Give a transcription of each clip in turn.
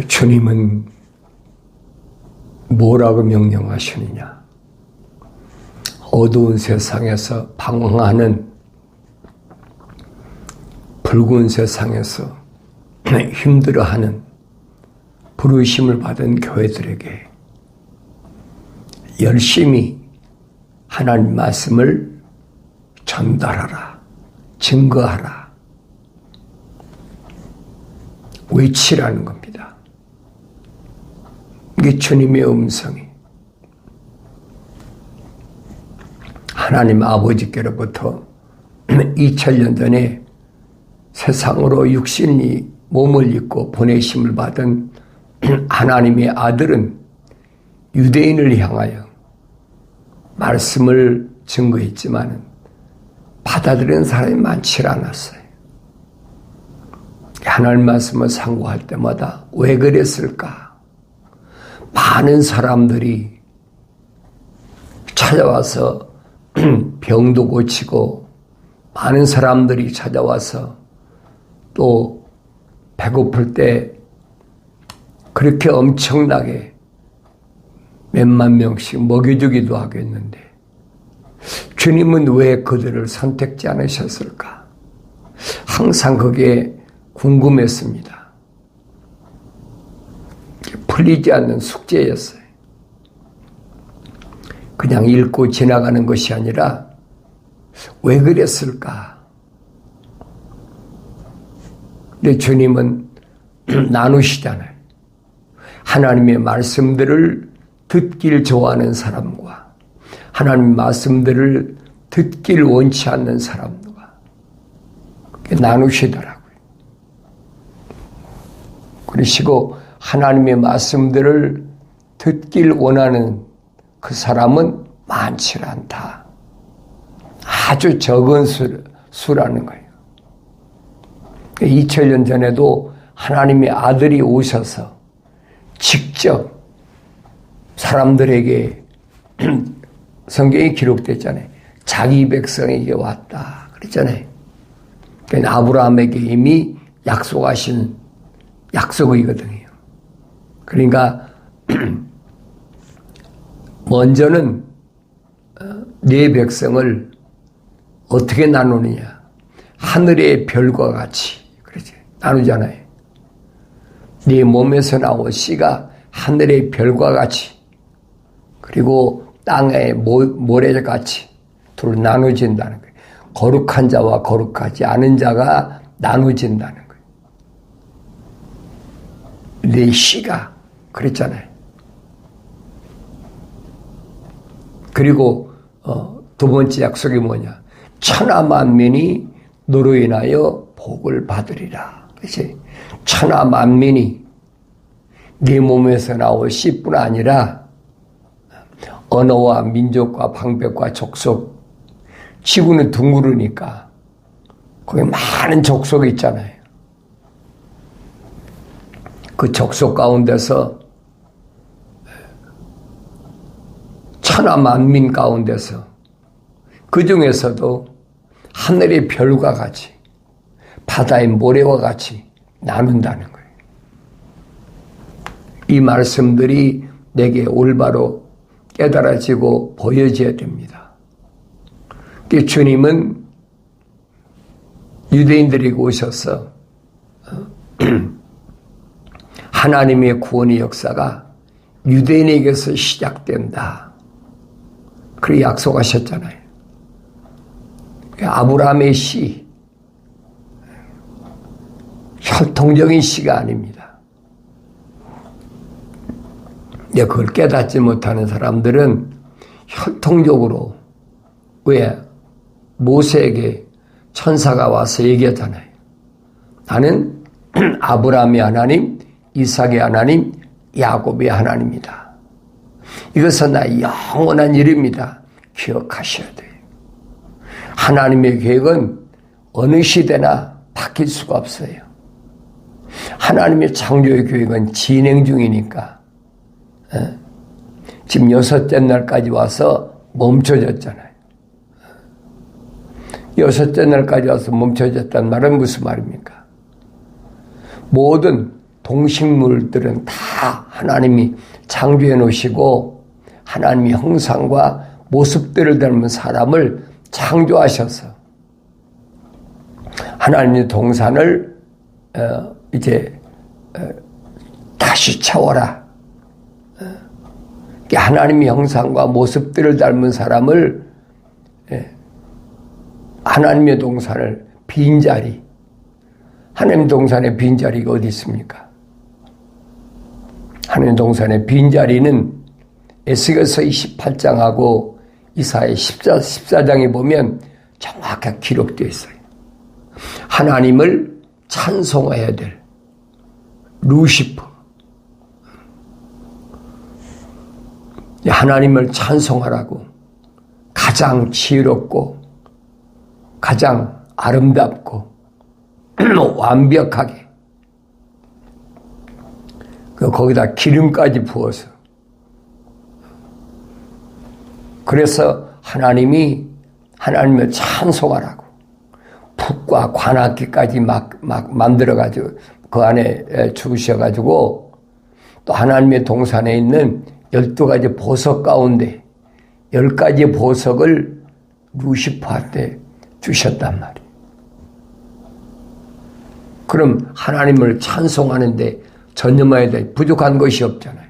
주님은 뭐라고 명령하시느냐? 어두운 세상에서 방황하는, 붉은 세상에서 힘들어하는 부르심을 받은 교회들에게 열심히 하나님 말씀을 전달하라, 증거하라, 외치라는 겁니다. 이게 주님의 음성이 하나님 아버지께로부터 2000년 전에 세상으로 육신이 몸을 입고 보내심을 받은 하나님의 아들은 유대인을 향하여 말씀을 증거했지만 받아들이는 사람이 많지 않았어요. 하나님 말씀을 상고할 때마다 왜 그랬을까? 많은 사람들이 찾아와서 병도 고치고, 많은 사람들이 찾아와서 또 배고플 때 그렇게 엄청나게 몇만 명씩 먹여주기도 하겠는데 주님은 왜 그들을 선택지 않으셨을까? 항상 그게 궁금했습니다. 풀리지 않는 숙제였어요. 그냥 읽고 지나가는 것이 아니라 왜 그랬을까? 근데 주님은 나누시잖아요. 하나님의 말씀들을 듣길 좋아하는 사람과 하나님의 말씀들을 듣길 원치 않는 사람과 나누시더라고요. 그러시고 하나님의 말씀들을 듣길 원하는 그 사람은 많지 않다. 아주 적은 수라는 거예요. 2000년 전에도 하나님의 아들이 오셔서 직접 사람들에게 성경에 기록됐잖아요. 자기 백성에게 왔다 그랬잖아요. 그러니까 아브라함에게 이미 약속하신 약속이거든요. 그러니까 먼저는 네 백성을 어떻게 나누느냐? 하늘의 별과 같이 그렇지 나누잖아요. 네 몸에서 나온 씨가 하늘의 별과 같이, 그리고 땅의 모래같이 둘 나누어진다는 거예요. 거룩한 자와 거룩하지 않은 자가 나누어진다는 거예요. 네 씨가 그랬잖아요. 그리고 두 번째 약속이 뭐냐? 천하 만민이 너로 인하여 복을 받으리라. 그렇지? 천하 만민이 네 몸에서 나올 씨뿐 아니라 언어와 민족과 방백과 족속, 지구는 둥그르니까 거기 많은 족속이 있잖아요. 그 족속 가운데서 천하 만민 가운데서 그 중에서도 하늘의 별과 같이 바다의 모래와 같이 나눈다는 거예요. 이 말씀들이 내게 올바로 깨달아지고 보여져야 됩니다. 주님은 유대인들에게 오셔서 하나님의 구원의 역사가 유대인에게서 시작된다. 그렇게 약속하셨잖아요. 아브라함의 씨, 혈통적인 씨가 아닙니다. 그걸 깨닫지 못하는 사람들은 혈통적으로, 왜? 모세에게 천사가 와서 얘기하잖아요. 나는 아브라함의 하나님, 이삭의 하나님, 야곱의 하나님이다. 이것은 나의 영원한 일입니다. 기억하셔야 돼요. 하나님의 계획은 어느 시대나 바뀔 수가 없어요. 하나님의 창조의 계획은 진행 중이니까. 지금 6째 날까지 와서 멈춰졌잖아요. 6째 날까지 와서 멈춰졌다는 말은 무슨 말입니까? 모든 동식물들은 다 하나님이 창조해 놓으시고 하나님의 형상과 모습들을 닮은 사람을 창조하셔서 하나님의 동산을 이제 다시 채워라. 하나님의 형상과 모습들을 닮은 사람을 하나님의 동산을 빈자리, 하나님 동산에 빈자리가 어디 있습니까? 하나님 동산의 빈자리는 에스겔서 28장하고 이사야 14장에 보면 정확하게 기록되어 있어요. 하나님을 찬송해야 될 루시퍼, 하나님을 찬송하라고 가장 지혜롭고 가장 아름답고 완벽하게 거기다 기름까지 부어서 그래서 하나님을 찬송하라고 푹과 관악기까지 막 만들어가지고 그 안에 주셔가지고 또 하나님의 동산에 있는 12가지 보석 가운데 10가지 보석을 루시퍼한테 주셨단 말이에요. 그럼 하나님을 찬송하는데 전념해야 돼. 부족한 것이 없잖아요.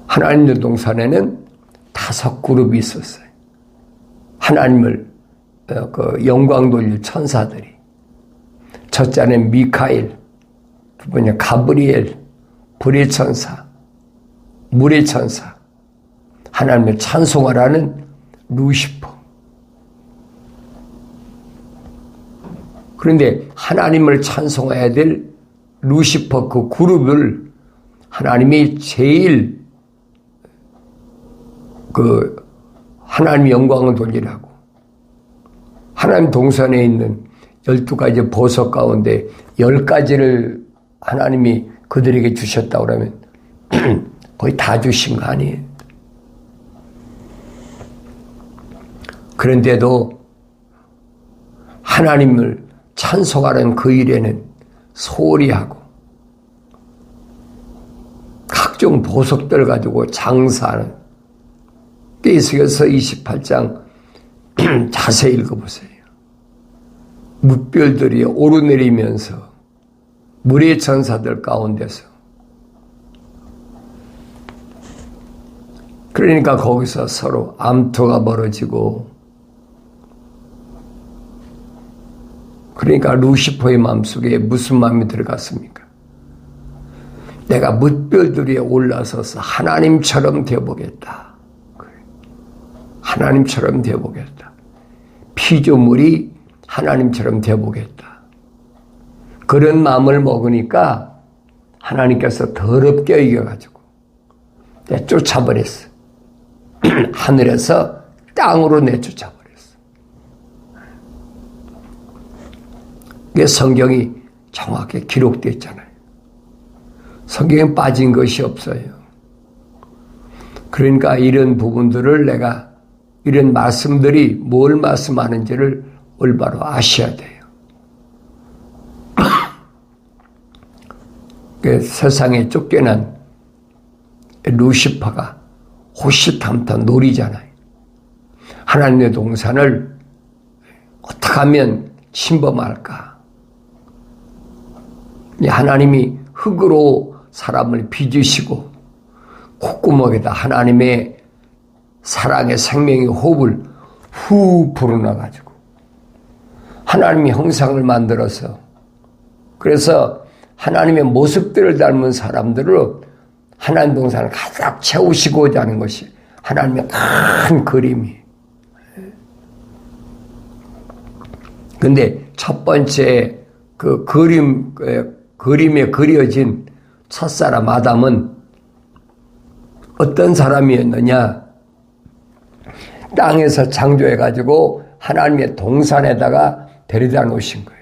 하나님의 동산에는 5그룹이 있었어요. 하나님을 영광 돌릴 천사들이. 첫째는 미카엘, 두 번째 가브리엘, 불의 천사, 물의 천사, 하나님을 찬송하라는 루시퍼. 그런데 하나님을 찬송해야 될 루시퍼 그 그룹을 하나님이 제일 하나님의 영광을 돌리라고 하나님 동산에 있는 12가지 보석 가운데 10가지를 하나님이 그들에게 주셨다고 그러면 거의 다 주신 거 아니에요. 그런데도 하나님을 찬송하는 그 일에는 소홀히 하고 각종 보석들 가지고 장사하는 에스겔서 28장 자세히 읽어보세요. 뭇별들이 오르내리면서 물의 천사들 가운데서 그러니까 거기서 서로 암투가 벌어지고 그러니까 루시퍼의 마음속에 무슨 마음이 들어갔습니까? 내가 뭇별들 위에 올라서서 하나님처럼 되어보겠다. 하나님처럼 되어보겠다. 피조물이 하나님처럼 되어보겠다. 그런 마음을 먹으니까 하나님께서 더럽게 여겨가지고 내쫓아버렸어. 하늘에서 땅으로 내쫓아버렸어. 이게 성경이 정확히 기록되어 있잖아요. 성경에 빠진 것이 없어요. 그러니까 이런 부분들을 내가 이런 말씀들이 뭘 말씀하는지를 올바로 아셔야 돼요. 세상에 쫓겨난 루시퍼가 호시탐탐 노리잖아요. 하나님의 동산을 어떻게 하면 침범할까? 하나님이 흙으로 사람을 빚으시고 콧구멍에다 하나님의 사랑의 생명의 호흡을 후 불어넣어가지고 하나님의 형상을 만들어서 그래서 하나님의 모습들을 닮은 사람들을 하나님 동산을 가득 채우시고자 하는 것이 하나님의 큰 그림이에요. 근데 첫 번째 그 그림에 그려진 첫사람 아담은 어떤 사람이었느냐? 땅에서 창조해가지고 하나님의 동산에다가 데려다 놓으신 거예요.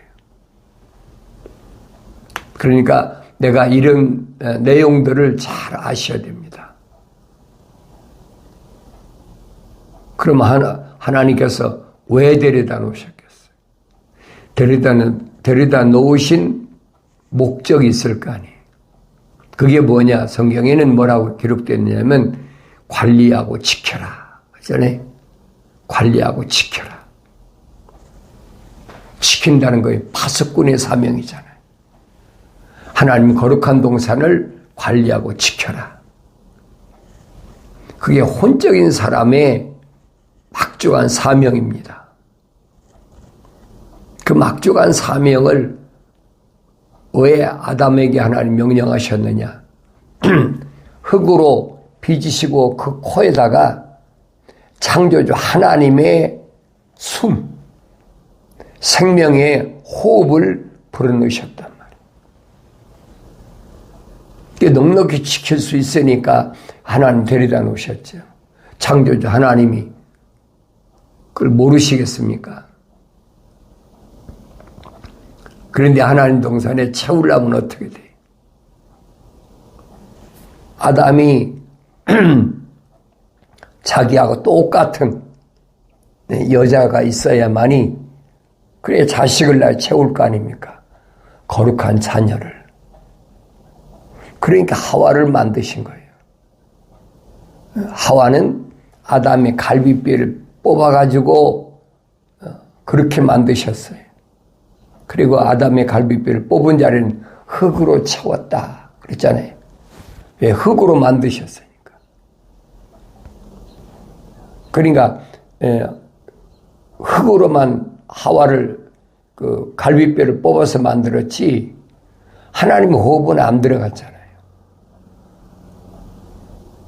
그러니까 내가 이런 내용들을 잘 아셔야 됩니다. 그럼 하나님께서 왜 데려다 놓으셨겠어요? 데려다 놓으신 목적이 있을 거 아니에요. 그게 뭐냐? 성경에는 뭐라고 기록되었냐면 관리하고 지켜라. 그전에 관리하고 지켜라. 지킨다는 거예요. 파수꾼의 사명이잖아요. 하나님 거룩한 동산을 관리하고 지켜라. 그게 혼적인 사람의 막중한 사명입니다. 그 막중한 사명을 왜 아담에게 하나님 명령하셨느냐? 흙으로 빚으시고 그 코에다가 창조주 하나님의 숨, 생명의 호흡을 불어넣으셨단 말이에요. 넉넉히 지킬 수 있으니까 하나님 데려다 놓으셨죠. 창조주 하나님이 그걸 모르시겠습니까? 그런데 하나님 동산에 채우려면 어떻게 돼요? 아담이 자기하고 똑같은 여자가 있어야만이 그래 자식을 낳아 채울 거 아닙니까? 거룩한 자녀를. 그러니까 하와를 만드신 거예요. 하와는 아담의 갈비뼈를 뽑아가지고 그렇게 만드셨어요. 그리고 아담의 갈비뼈를 뽑은 자리는 흙으로 채웠다 그랬잖아요. 왜? 흙으로 만드셨으니까. 그러니까 흙으로만 하와를 그 갈비뼈를 뽑아서 만들었지 하나님의 호흡은 안 들어갔잖아요.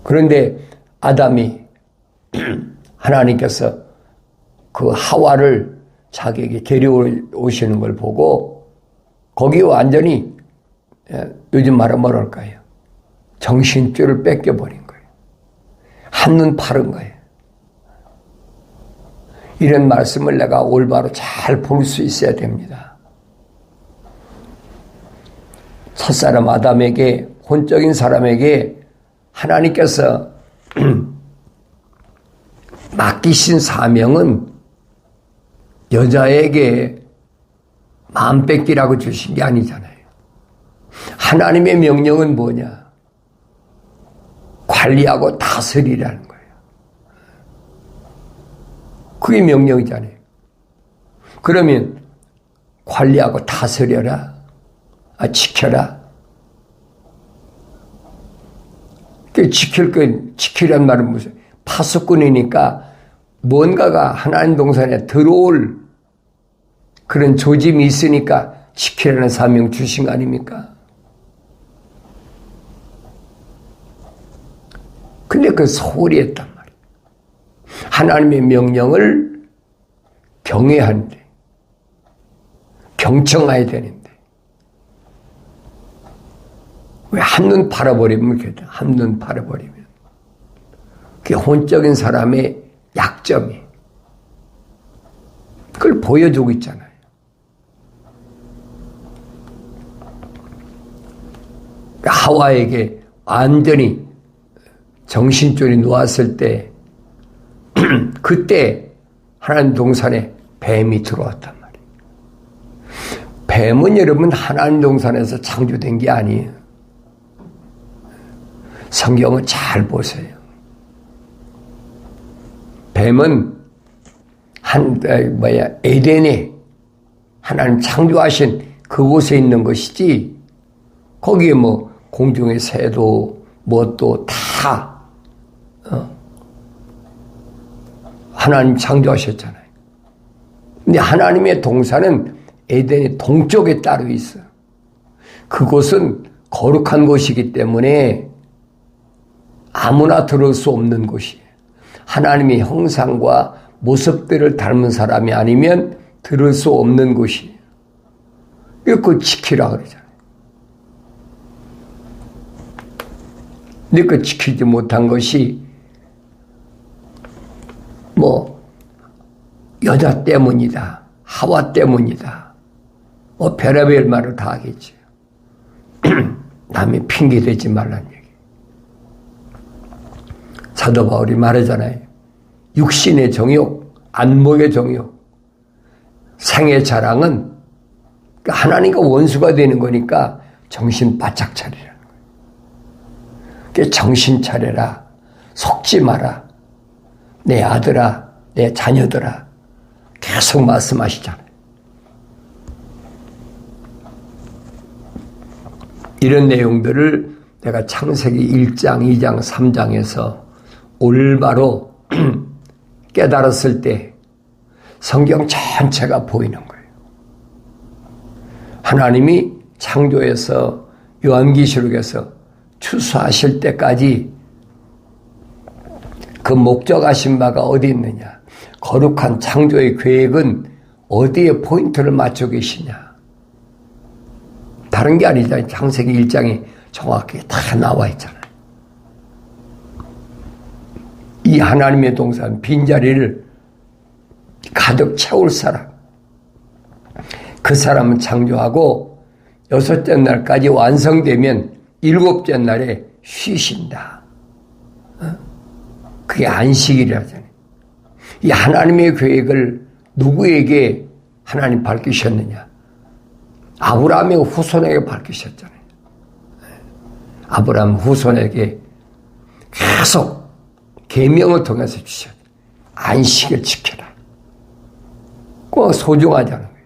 그런데 아담이 하나님께서 그 하와를 자기에게 데려오시는 걸 보고 거기에 완전히 요즘 말하면 뭐랄까요? 정신줄을 뺏겨버린 거예요. 한눈 파른 거예요. 이런 말씀을 내가 올바로 잘 볼 수 있어야 됩니다. 첫사람 아담에게, 혼적인 사람에게 하나님께서 맡기신 사명은 여자에게 마음 뺏기라고 주신 게 아니잖아요. 하나님의 명령은 뭐냐? 관리하고 다스리라는 거예요. 그게 명령이잖아요. 그러면 관리하고 다스려라. 지켜라. 지키란 말은 무슨 파수꾼이니까 뭔가가 하나님 동산에 들어올 그런 조짐이 있으니까 지키라는 사명 주신 거 아닙니까? 근데 그 소홀히 했단 말이에요. 하나님의 명령을 경외하는데, 경청해야 되는데, 왜 한눈 팔아버리면 그렇게 돼? 한눈 팔아버리면. 그게 혼적인 사람의 약점이. 그걸 보여주고 있잖아요. 하와에게 완전히 정신줄이 놓았을 때 그때 하나님 동산에 뱀이 들어왔단 말이에요. 뱀은 여러분 하나님 동산에서 창조된 게 아니에요. 성경을 잘 보세요. 뱀은 에덴에 하나님 창조하신 그곳에 있는 것이지 거기에 뭐 공중의 새도 뭣도 다 하나님 창조하셨잖아요. 근데 하나님의 동산은 에덴의 동쪽에 따로 있어요. 그곳은 거룩한 곳이기 때문에 아무나 들어올 수 없는 곳이에요. 하나님의 형상과 모습들을 닮은 사람이 아니면 들을 수 없는 곳이에요. 그걸 지키라 그러잖아요. 근데 그 지키지 못한 것이 뭐 여자 때문이다, 하와 때문이다, 뭐 별의별 말을 다 하겠죠. 남의 핑계 대지 말란 얘기. 사도 바울이 말하잖아요. 육신의 정욕, 안목의 정욕, 생의 자랑은 하나님과 원수가 되는 거니까 정신 바짝 차리라는 거예요. 정신 차려라. 속지 마라. 내 아들아, 내 자녀들아. 계속 말씀하시잖아요. 이런 내용들을 내가 창세기 1장, 2장, 3장에서 올바로 깨달았을 때 성경 전체가 보이는 거예요. 하나님이 창조에서 요한계시록에서 추수하실 때까지 그 목적하신 바가 어디 있느냐. 거룩한 창조의 계획은 어디에 포인트를 맞춰 계시냐. 다른 게 아니잖아요. 창세기 1장에 정확하게 다 나와 있잖아요. 이 하나님의 동산 빈자리를 가득 채울 사람, 그 사람은 창조하고 6째 날까지 완성되면 7째 날에 쉬신다. 그게 안식일이라잖아요. 이 하나님의 계획을 누구에게 하나님 밝히셨느냐? 아브라함의 후손에게 밝히셨잖아요. 아브라함 후손에게 계속 계명을 통해서 주셨어요. 안식을 지켜라. 꼭 소중하다는 거예요.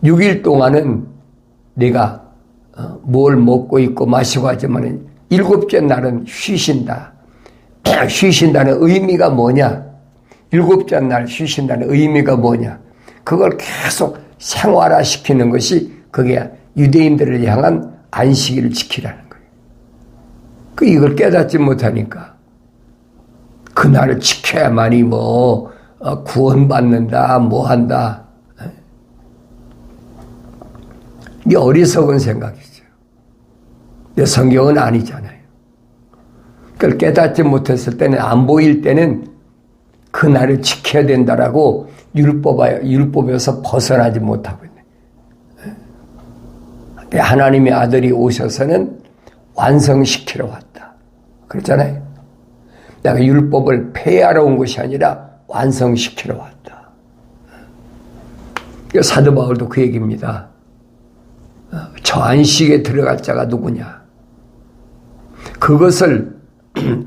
6일 동안은 내가 뭘 먹고 있고 마시고 하지만 7째 날은 쉬신다. 쉬신다는 의미가 뭐냐? 7째 날 쉬신다는 의미가 뭐냐? 그걸 계속 생활화시키는 것이 그게 유대인들을 향한 안식일을 지키라는 거예요. 이걸 깨닫지 못하니까 그날을 지켜야만이 구원받는다, 뭐 한다. 이게 어리석은 생각이죠. 근데 성경은 아니잖아요. 그걸 깨닫지 못했을 때는, 안 보일 때는 그날을 지켜야 된다라고 율법에서 벗어나지 못하고 있네. 하나님의 아들이 오셔서는 완성시키러 왔다. 그렇잖아요. 내가 율법을 폐하러 온 것이 아니라 완성시키러 왔다. 사도 바울도 그 얘기입니다. 저 안식에 들어갈 자가 누구냐. 그것을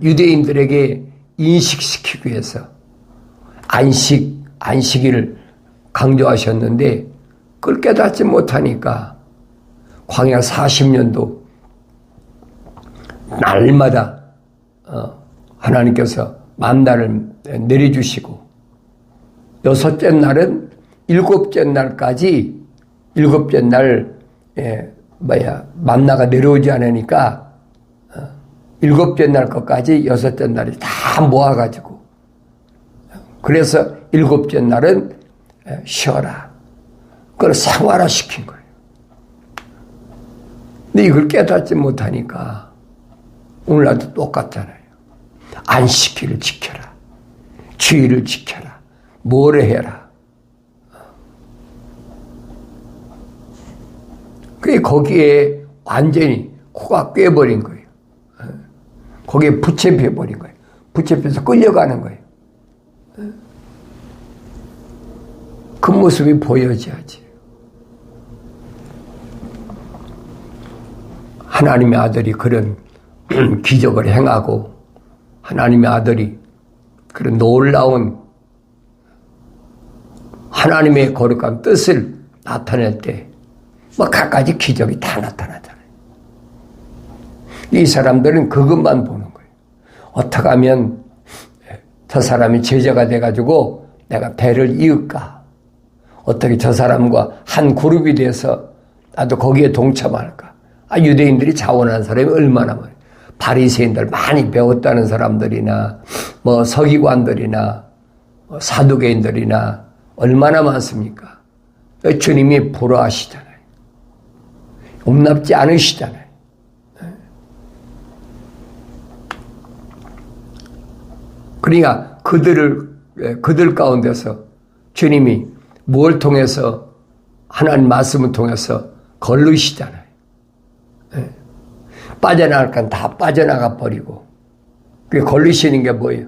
유대인들에게 인식시키기 위해서 안식일을 강조하셨는데 그걸 깨닫지 못하니까 광야 40년도 날마다 하나님께서 만나를 내려주시고 6째 날은 7째 날까지 7째 날 만나가 내려오지 않으니까 7째 날 것까지 6째 날이 다 모아가지고 그래서 7째 날은 쉬어라. 그걸 생활화시킨 거예요. 근데 이걸 깨닫지 못하니까 오늘날도 똑같잖아요. 안식일을 지켜라. 주의를 지켜라. 뭐를 해라. 그게 거기에 완전히 코가 꿰버린 거예요. 거기에 붙잡혀버린 거예요. 붙잡혀서 끌려가는 거예요. 그 모습이 보여져야지. 하나님의 아들이 그런 기적을 행하고 하나님의 아들이 그런 놀라운 하나님의 거룩한 뜻을 나타낼 때 갖가지 기적이 다 나타나잖아요. 이 사람들은 그것만 보는 거예요. 어떻게 하면 저 사람이 제자가 돼가지고 내가 배를 이을까? 어떻게 저 사람과 한 그룹이 돼서 나도 거기에 동참할까? 유대인들이 자원하는 사람이 얼마나 많아요. 바리새인들 많이 배웠다는 사람들이나 서기관들이나 사두개인들이나 얼마나 많습니까? 주님이 부러워하시잖아요. 용납지 않으시잖아요. 그러니까 그들 가운데서 주님이 뭘 통해서 하나님 말씀을 통해서 걸르시잖아요. 빠져나갈 건 다 빠져나가 버리고 그게 걸리시는 게 뭐예요?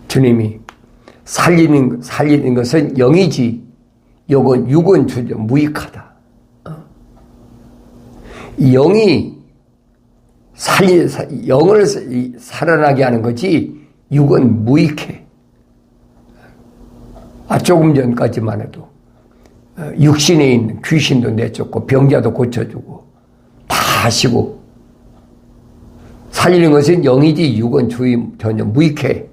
주님이 살리는 것은 영이지 육은 주저 무익하다. 영이 영을 살아나게 하는 거지 육은 무익해. 조금 전까지만 해도 육신에 있는 귀신도 내쫓고 병자도 고쳐주고 다 하시고 살리는 것은 영이지 육은 전혀 무익해.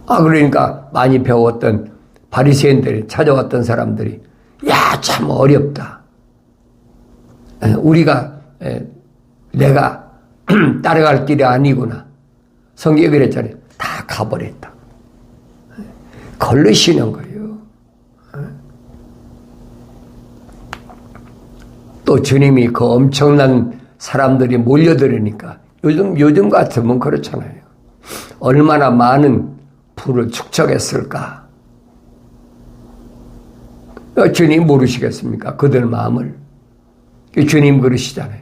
그러니까 많이 배웠던 바리새인들이 찾아왔던 사람들이 참 어렵다. 내가 따라갈 길이 아니구나. 성경에 그랬잖아요. 다 가버렸다. 걸르시는 거예요. 또 주님이 그 엄청난 사람들이 몰려들으니까 요즘 같으면 그렇잖아요. 얼마나 많은 부를 축적했을까. 주님 모르시겠습니까? 그들 마음을. 주님 그러시잖아요.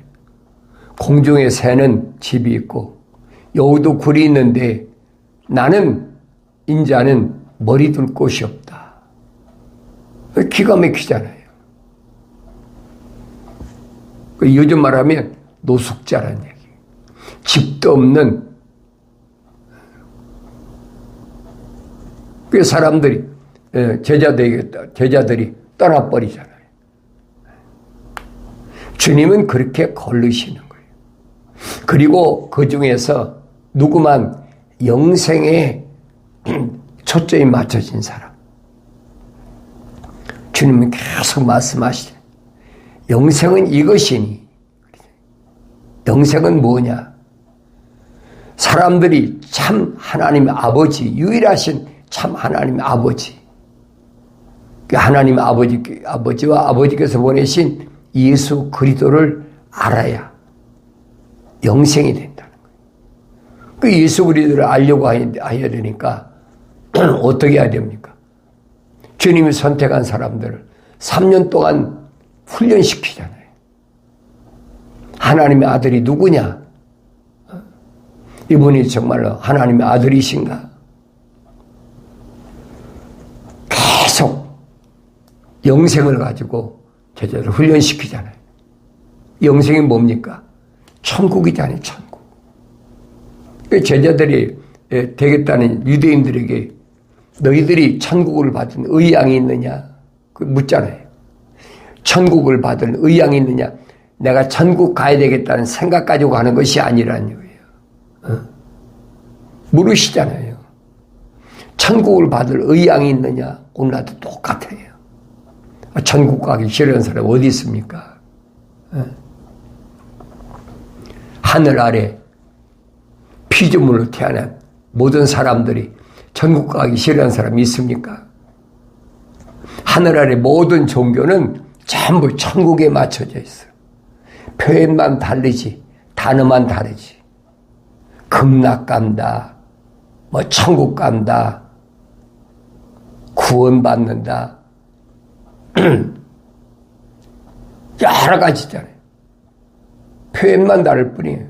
공중에 새는 집이 있고 여우도 굴이 있는데 나는 인자는 머리 둘 곳이 없다. 기가 막히잖아요. 요즘 말하면 노숙자라는 얘기. 집도 없는 그 사람들이 제자들이 떠나버리잖아요. 주님은 그렇게 걸르시는 거예요. 그리고 그 중에서 누구만 영생에 초점이 맞춰진 사람. 주님은 계속 말씀하시죠. 영생은 이것이니. 영생은 뭐냐? 사람들이 참 하나님의 아버지, 유일하신 참 하나님의 아버지. 하나님 아버지와 아버지께서 보내신 예수 그리스도를 알아야 영생이 된다는 거예요. 예수 그리스도를 알려고 해야 되니까 어떻게 해야 됩니까? 주님이 선택한 사람들을 3년 동안 훈련시키잖아요. 하나님의 아들이 누구냐? 이분이 정말로 하나님의 아들이신가? 계속 영생을 가지고 제자를 훈련시키잖아요. 영생이 뭡니까? 천국이잖아요, 천국. 제자들이 되겠다는 유대인들에게 너희들이 천국을 받은 의향이 있느냐? 묻잖아요. 천국을 받은 의향이 있느냐? 내가 천국 가야 되겠다는 생각 가지고 가는 것이 아니라는 거예요. 물으시잖아요. 천국을 받을 의향이 있느냐? 오늘도 똑같아요. 천국 가기 싫은 사람 어디 있습니까? 하늘 아래 피조물로 태어난 모든 사람들이 천국 가기 싫은 사람이 있습니까? 하늘 아래 모든 종교는 전부 천국에 맞춰져 있어요. 표현만 다르지, 단어만 다르지. 극락 간다, 천국 간다, 구원받는다. 여러 가지잖아요. 표현만 다를 뿐이에요.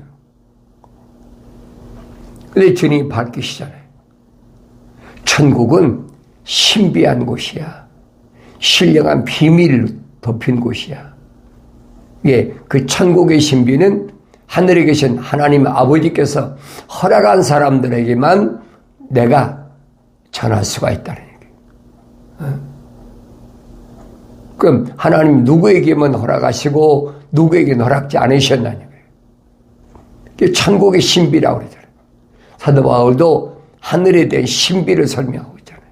근데 주님이 밝히시잖아요. 천국은 신비한 곳이야. 신령한 비밀을 덮인 곳이야. 그 천국의 신비는 하늘에 계신 하나님 아버지께서 허락한 사람들에게만 내가 전할 수가 있다는 얘기예요. 그럼 하나님 누구에게만 허락하시고 누구에게는 허락지 않으셨나요? 천국의 신비라고 그러잖아요. 사도 바울도 하늘에 대한 신비를 설명하고 있잖아요.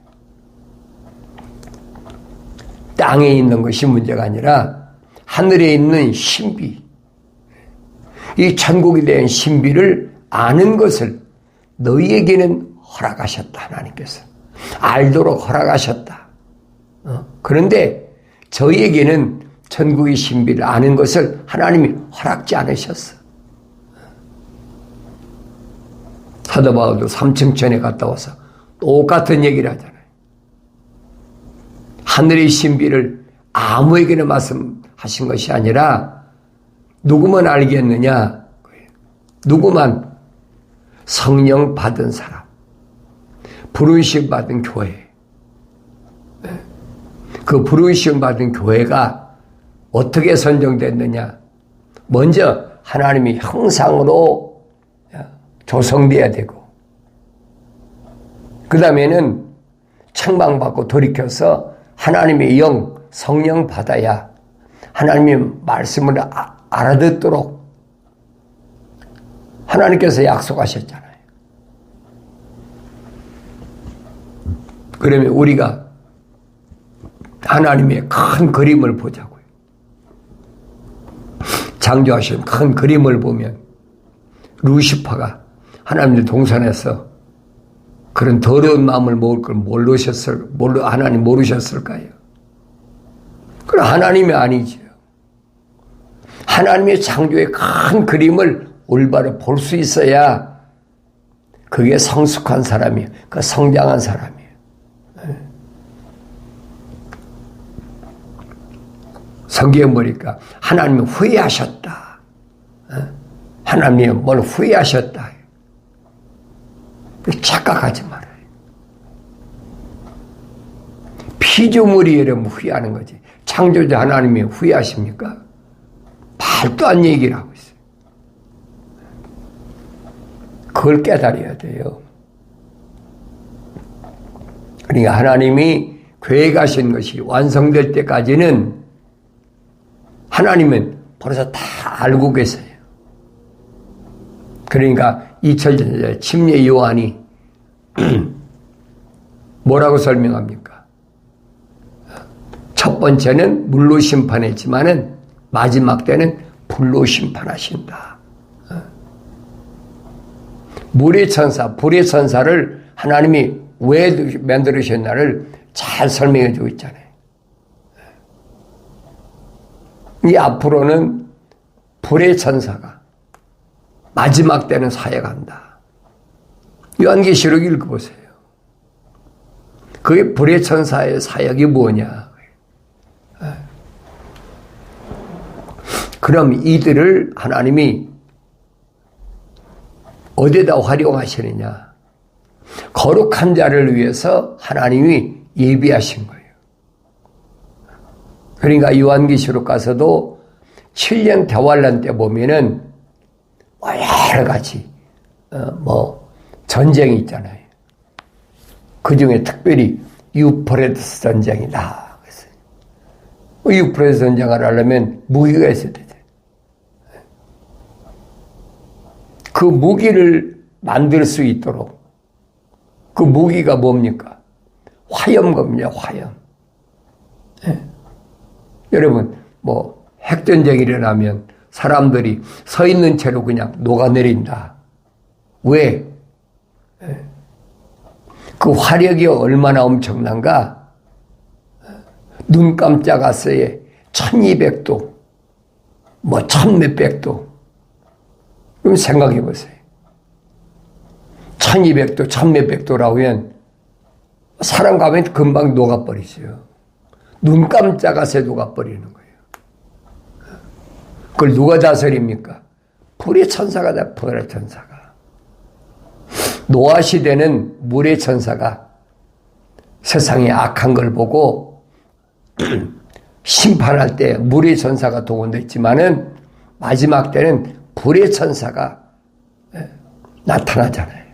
땅에 있는 것이 문제가 아니라 하늘에 있는 신비. 이 천국에 대한 신비를 아는 것을 너희에게는 허락하셨다. 하나님께서. 알도록 허락하셨다. 그런데 저희에게는 천국의 신비를 아는 것을 하나님이 허락지 않으셨어. 사도 바울도 3층천에 갔다 와서 똑같은 얘기를 하잖아요. 하늘의 신비를 아무에게나 말씀하신 것이 아니라 누구만 알겠느냐? 누구만 성령 받은 사람, 부르심 받은 교회. 그 부르심 받은 교회가 어떻게 선정됐느냐? 먼저 하나님이 형상으로 조성돼야 되고, 그 다음에는 책망받고 돌이켜서 하나님의 영, 성령 받아야 하나님의 말씀을 알아듣도록 하나님께서 약속하셨잖아요. 그러면 우리가 하나님의 큰 그림을 보자고요. 창조하신 큰 그림을 보면 루시퍼가 하나님의 동산에서 그런 더러운 마음을 먹을 걸 하나님 모르셨을까요? 그럼 하나님이 아니죠. 하나님의 창조의 큰 그림을 올바로 볼 수 있어야 그게 성숙한 사람이에요. 그 성장한 사람이에요. 성경에 보니까 하나님이 후회하셨다. 하나님이 뭘 후회하셨다. 착각하지 말아요. 피조물이 여러분 후회하는 거지. 창조자 하나님이 후회하십니까? 말도 안 얘기를 하고 있어요. 그걸 깨달아야 돼요. 그러니까 하나님이 계획하신 것이 완성될 때까지는 하나님은 벌써 다 알고 계세요. 그러니까 2000년 침례 요한이 뭐라고 설명합니까? 첫 번째는 물로 심판했지만은 마지막 때는 불로 심판하신다. 물의 천사, 불의 천사를 하나님이 왜 만들으셨나를 잘 설명해 주고 있잖아요. 이 앞으로는 불의 천사가 마지막 때는 사역한다. 요한계시록 읽어보세요. 그게 불의 천사의 사역이 뭐냐? 그럼 이들을 하나님이 어디다 활용하시느냐? 거룩한 자를 위해서 하나님이 예비하신 거예요. 그러니까 요한계시록 가서도 7년 대환란 때 보면은 여러 가지 전쟁이 있잖아요. 그 중에 특별히 유프레드스 전쟁이다. 유프레드스 전쟁을 하려면 무기가 있어야 되죠. 그 무기를 만들 수 있도록 그 무기가 뭡니까? 화염검이냐, 화염. 네. 여러분, 핵전쟁이 일어나면 사람들이 서 있는 채로 그냥 녹아내린다. 왜? 그 화력이 얼마나 엄청난가? 눈 깜짝았어에 1200도, 1000몇백도. 그럼 생각해 보세요. 1200도, 1000몇백도라고 하면 사람 가면 금방 녹아버리죠. 눈 깜짝아서 녹아버리는 거예요. 그걸 누가 다스립니까? 불의 천사가 다, 불의 천사가. 노아 시대는 물의 천사가 세상에 악한 걸 보고 심판할 때 물의 천사가 동원됐지만은 마지막 때는 불의 천사가 나타나잖아요.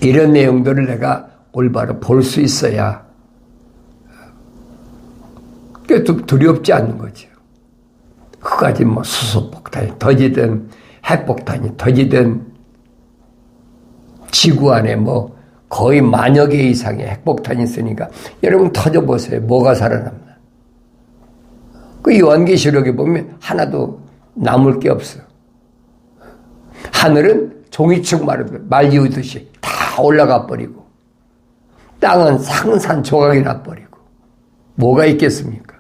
이런 내용들을 내가 올바로 볼 수 있어야 두렵지 않는 거죠. 그까지 수소폭탄이 터지든 핵폭탄이 터지든 지구 안에 거의 만여 개 이상의 핵폭탄이 있으니까 여러분 터져보세요. 뭐가 살아남나? 그 요한계시록에 보면 하나도 남을 게 없어. 하늘은 종이축 말리우듯이 다 올라가 버리고 땅은 상산조각이 나버리고 뭐가 있겠습니까?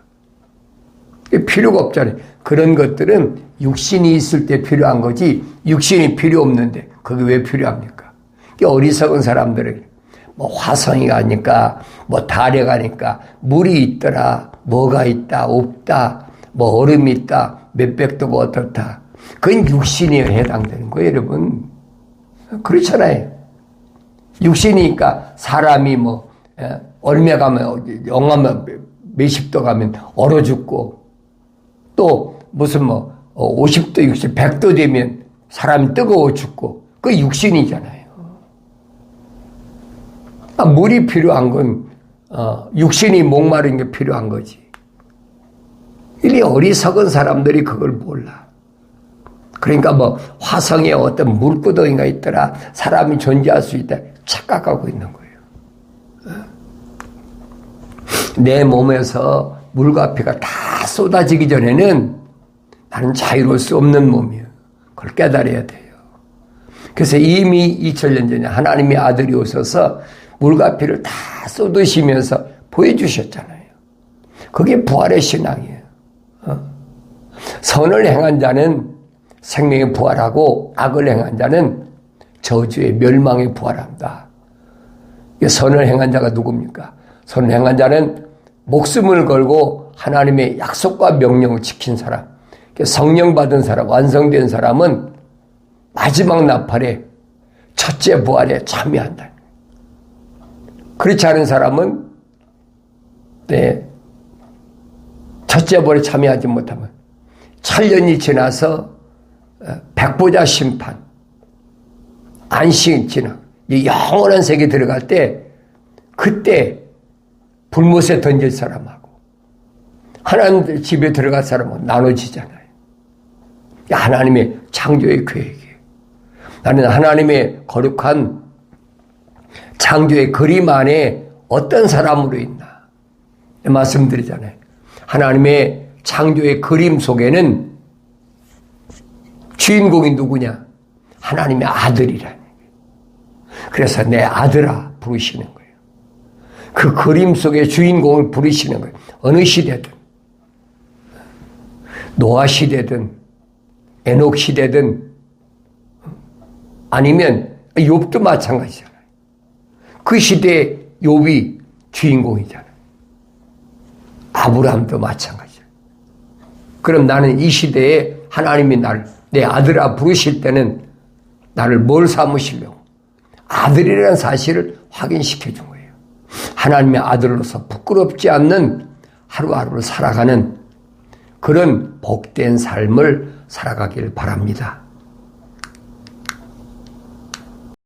필요가 없잖아요. 그런 것들은 육신이 있을 때 필요한 거지 육신이 필요 없는데 그게 왜 필요합니까? 어리석은 사람들에게 화성이 가니까 달에 가니까 물이 있더라, 뭐가 있다, 없다, 얼음이 있다, 몇백 도가 어떻다. 그건 육신에 해당되는 거예요, 여러분. 그렇잖아요. 육신이니까 사람이 얼마 가면, 영하 몇십 도 가면 얼어 죽고, 또 무슨 50도, 60, 100도 되면 사람이 뜨거워 죽고, 그 육신이잖아요. 물이 필요한 건, 육신이 목마른 게 필요한 거지. 이 어리석은 사람들이 그걸 몰라. 그러니까 화성에 어떤 물구덩이가 있더라, 사람이 존재할 수 있다, 착각하고 있는 거예요. 내 몸에서 물과 피가 다 쏟아지기 전에는 나는 자유로울 수 없는 몸이에요. 그걸 깨달아야 돼요. 그래서 이미 2000년 전에 하나님의 아들이 오셔서 물과 피를 다 쏟으시면서 보여주셨잖아요. 그게 부활의 신앙이에요. 선을 행한 자는 생명의 부활하고 악을 행한 자는 저주의 멸망의 부활한다. 선을 행한 자가 누굽니까? 선을 행한 자는 목숨을 걸고 하나님의 약속과 명령을 지킨 사람, 성령 받은 사람, 완성된 사람은 마지막 나팔에 첫째 부활에 참여한다. 그렇지 않은 사람은 첫째 부활에 참여하지 못하면 찰년이 지나서 백보자 심판, 안식이 지나 영원한 세계에 들어갈 때 그때 불못에 던질 사람하고 하나님 집에 들어갈 사람은 나눠지잖아요. 하나님의 창조의 계획이에요. 나는 하나님의 거룩한 창조의 그림 안에 어떤 사람으로 있나 말씀드리잖아요. 하나님의 창조의 그림 속에는 주인공이 누구냐? 하나님의 아들이라는 거예요. 그래서 내 아들아 부르시는 거예요. 그 그림 속의 주인공을 부르시는 거예요. 어느 시대든, 노아 시대든 에녹 시대든 아니면 욥도 마찬가지잖아요. 그 시대에 욥이 주인공이잖아요. 아브라함도 마찬가지예요. 그럼 나는 이 시대에 하나님이 내 아들아 부르실 때는 나를 뭘 삼으시려고? 아들이라는 사실을 확인시켜 준 거예요. 하나님의 아들로서 부끄럽지 않는 하루하루를 살아가는 그런 복된 삶을 살아가길 바랍니다.